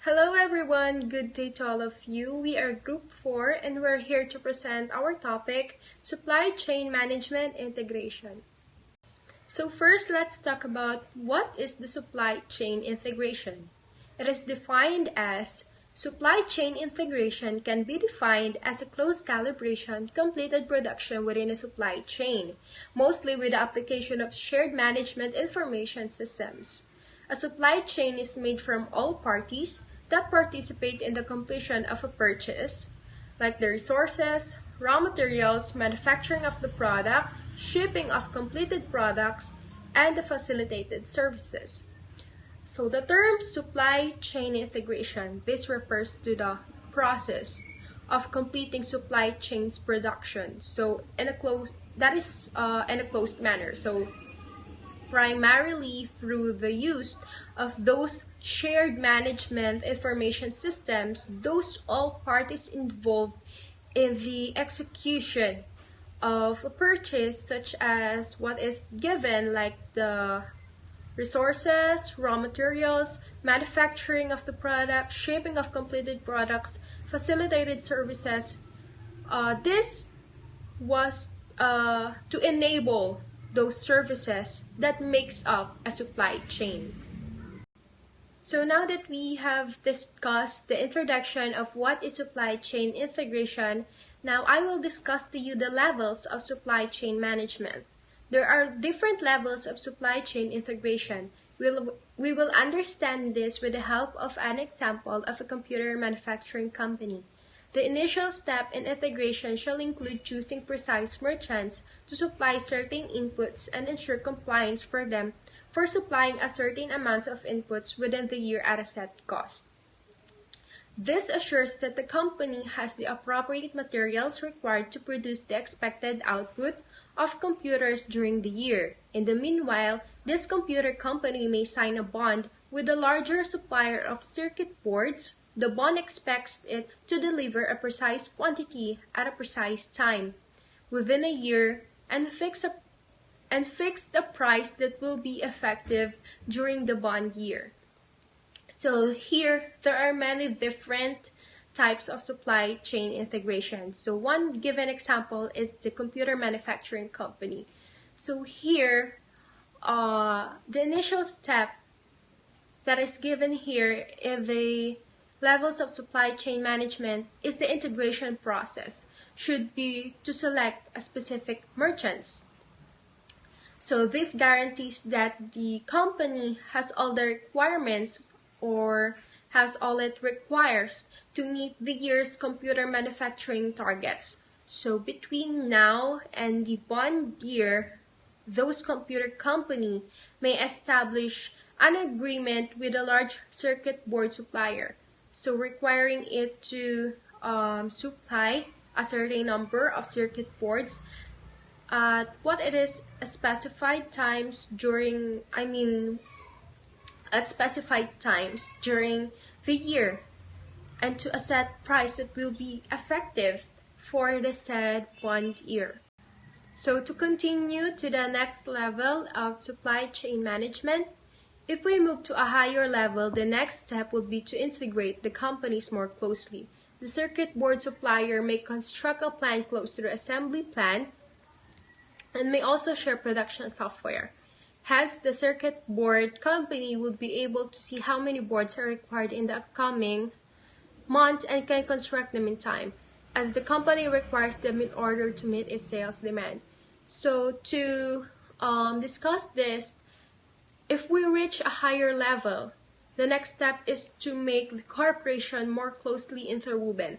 Hello everyone, good day to all of you. We are Group 4 and we're here to present our topic, Supply Chain Management Integration. So first, let's talk about what is the supply chain integration. It is defined as supply chain integration can be defined as a close calibration, completed production within a supply chain, mostly with the application of shared management information systems. A supply chain is made from all parties that participate in the completion of a purchase, like the resources, raw materials, manufacturing of the product, shipping of completed products, and the facilitated services. So the term supply chain integration, this refers to the process of completing supply chain's production. So in a closed manner. So primarily through the use of those shared management information systems, those all parties involved in the execution of a purchase, such as what is given, like the resources, raw materials, manufacturing of the product, shipping of completed products, facilitated services. This was to enable those services that makes up a supply chain. So now that we have discussed the introduction of what is supply chain integration, now I will discuss to you the levels of supply chain management. There are different levels of supply chain integration. We will understand this with the help of an example of a computer manufacturing company. The initial step in integration shall include choosing precise merchants to supply certain inputs and ensure compliance for them for supplying a certain amount of inputs within the year at a set cost. This assures that the company has the appropriate materials required to produce the expected output of computers during the year. In the meanwhile, this computer company may sign a bond with a larger supplier of circuit boards. The bond expects it to deliver a precise quantity at a precise time within a year and fix the price that will be effective during the bond year. So here, there are many different types of supply chain integration. So one given example is the computer manufacturing company. So here, the initial step that is given here in the levels of supply chain management is the integration process, should be to select a specific merchants. So this guarantees that the company has all the requirements or has all it requires to meet the year's computer manufacturing targets. So between now and the bond year, those computer company may establish an agreement with a large circuit board supplier, so requiring it to supply a certain number of circuit boards at what it is specified times at specified times during the year, and to a set price that will be effective for the said bond year. So to continue to the next level of supply chain management, if we move to a higher level, the next step would be to integrate the companies more closely. The circuit board supplier may construct a plant close to the assembly plant and may also share production software. Hence, the circuit board company would be able to see how many boards are required in the upcoming month and can construct them in time, as the company requires them in order to meet its sales demand. So to discuss this, if we reach a higher level, the next step is to make the corporation more closely interwoven.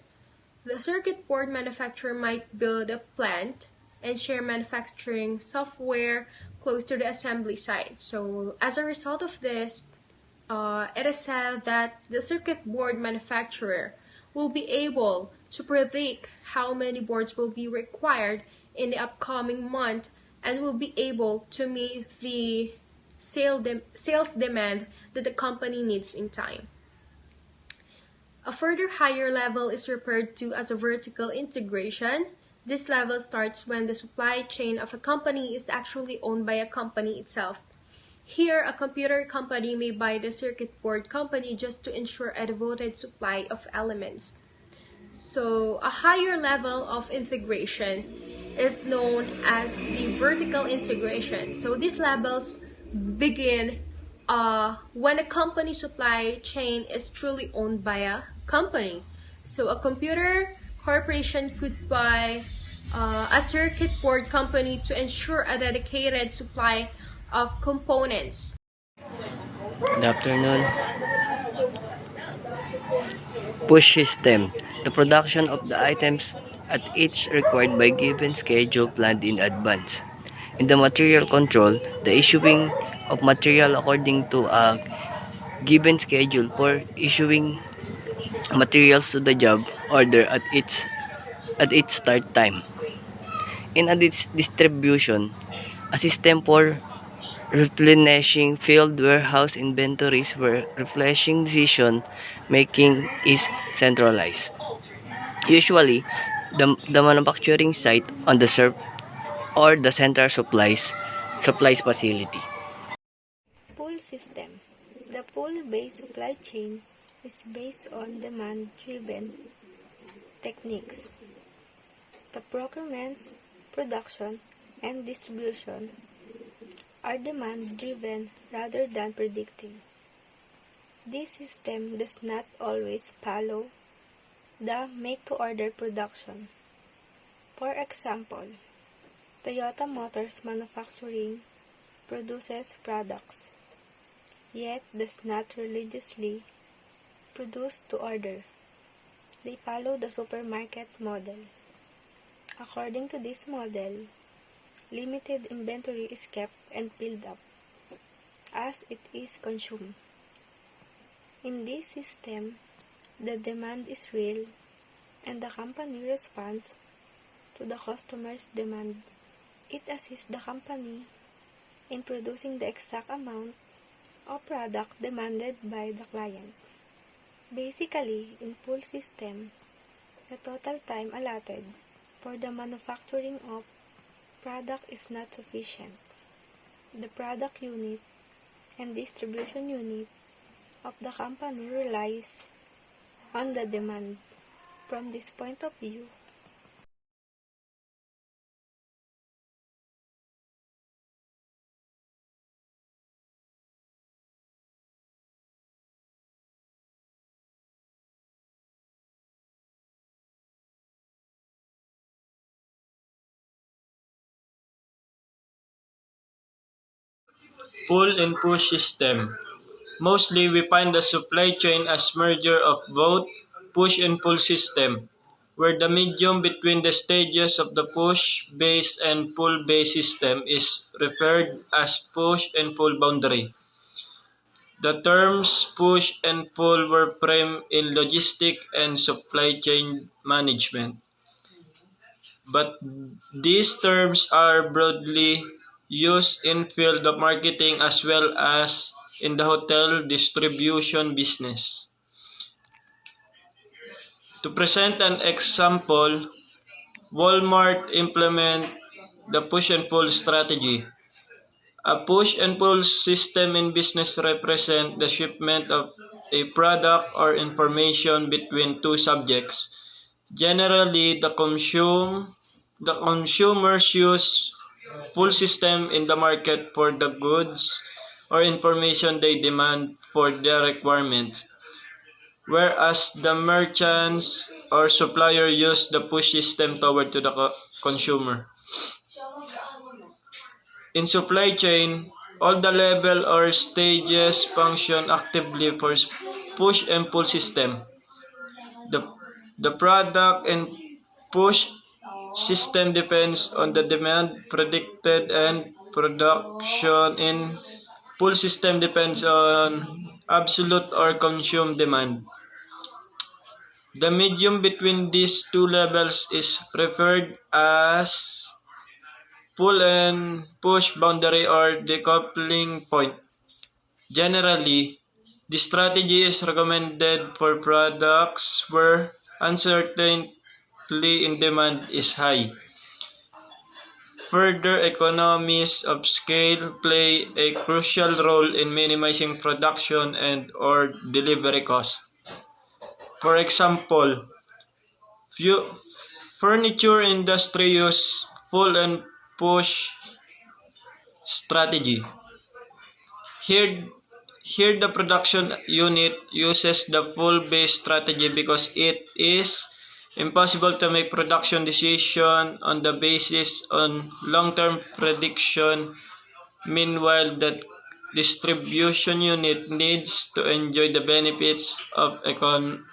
The circuit board manufacturer might build a plant and share manufacturing software close to the assembly site. So as a result of this, it is said that the circuit board manufacturer will be able to predict how many boards will be required in the upcoming month and will be able to meet the sales demand that the company needs in time. A further higher level is referred to as a vertical integration. This level starts when the supply chain of a company is actually owned by a company itself. Here, a computer company may buy the circuit board company just to ensure a devoted supply of elements. So, a higher level of integration is known as the vertical integration. So, these levels begin when a company supply chain is truly owned by a company. So, a computer corporation could buy a circuit board company to ensure a dedicated supply of components. Good afternoon. Push system. The production of the items at each required by given schedule planned in advance. In the material control, the issuing of material according to a given schedule for issuing materials to the job order at its start time. In a distribution, a system for replenishing field warehouse inventories where replenishing decision making is centralized. Usually, the manufacturing site on the serve or the central supplies facility. Pull system. The pull-based supply chain is based on demand-driven techniques. The procurements, production, and distribution are demand-driven rather than predictive. This system does not always follow the make-to-order production. For example, Toyota Motors Manufacturing produces products, yet does not religiously produce to order. They follow the supermarket model. According to this model, limited inventory is kept and filled up as it is consumed. In this system, the demand is real and the company responds to the customer's demand. It assists the company in producing the exact amount of product demanded by the client. Basically, in pull system, the total time allotted for the manufacturing of product is not sufficient. The product unit and distribution unit of the company relies on the demand. From this point of view, Pull and push system. Mostly we find the supply chain as merger of both push and pull system, where the medium between the stages of the push-based and pull-based system is referred as push and pull boundary. The terms push and pull were framed in logistic and supply chain management, but these terms are broadly used in field of marketing as well as in the hotel distribution business. To present an example, Walmart implement the push and pull strategy. A push and pull system in business represent the shipment of a product or information between two subjects. Generally, the consumers use pull system in the market for the goods or information they demand for their requirements, whereas the merchants or supplier use the push system toward to the consumer. In supply chain, all the level or stages function actively for push and pull system. The, the product and push system depends on the demand predicted and production in pull system depends on absolute or consumed demand. The medium between these two levels is referred as pull and push boundary or decoupling point. Generally, this strategy is recommended for products where uncertainty in demand is high. Further, economies of scale play a crucial role in minimizing production and or delivery costs. For example, few furniture industry use pull and push strategy. Here, here the production unit uses the full base strategy because it is impossible to make production decision on the basis on long-term prediction. Meanwhile, the distribution unit needs to enjoy the benefits of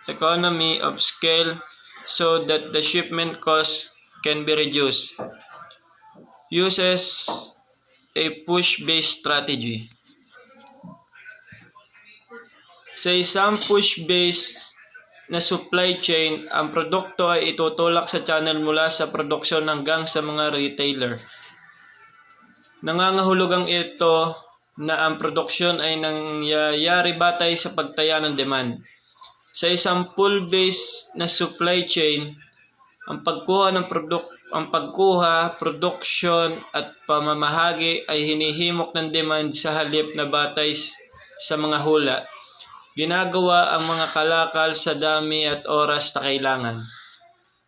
economy of scale so that the shipment cost can be reduced. Uses a push-based strategy. Sa isang push-based na supply chain, ang produkto ay itutulak sa channel mula sa produksyon hanggang sa mga retailer. Nangangahulugang ito na ang produksyon ay nangyayari batay sa pagtaya ng demand. Sa isang pull-based na supply chain, ang pagkuha, produksyon at pamamahagi ay hinihimok ng demand sa halip na batay sa mga hula. Ginagawa ang mga kalakal sa dami at oras na kailangan.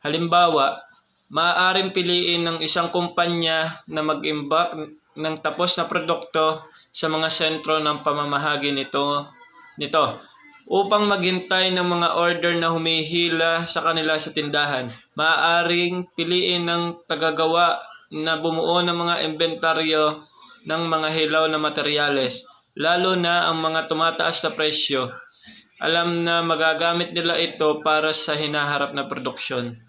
Halimbawa, maaaring piliin ng isang kumpanya na mag-imbak ng tapos na produkto sa mga sentro ng pamamahagi nito upang maghintay ng mga order na humihila sa kanila sa tindahan. Maaaring piliin ng tagagawa na bumuo ng mga inventaryo ng mga hilaw na materyales, lalo na ang mga tumataas na presyo. Alam na magagamit nila ito para sa hinaharap na produksyon.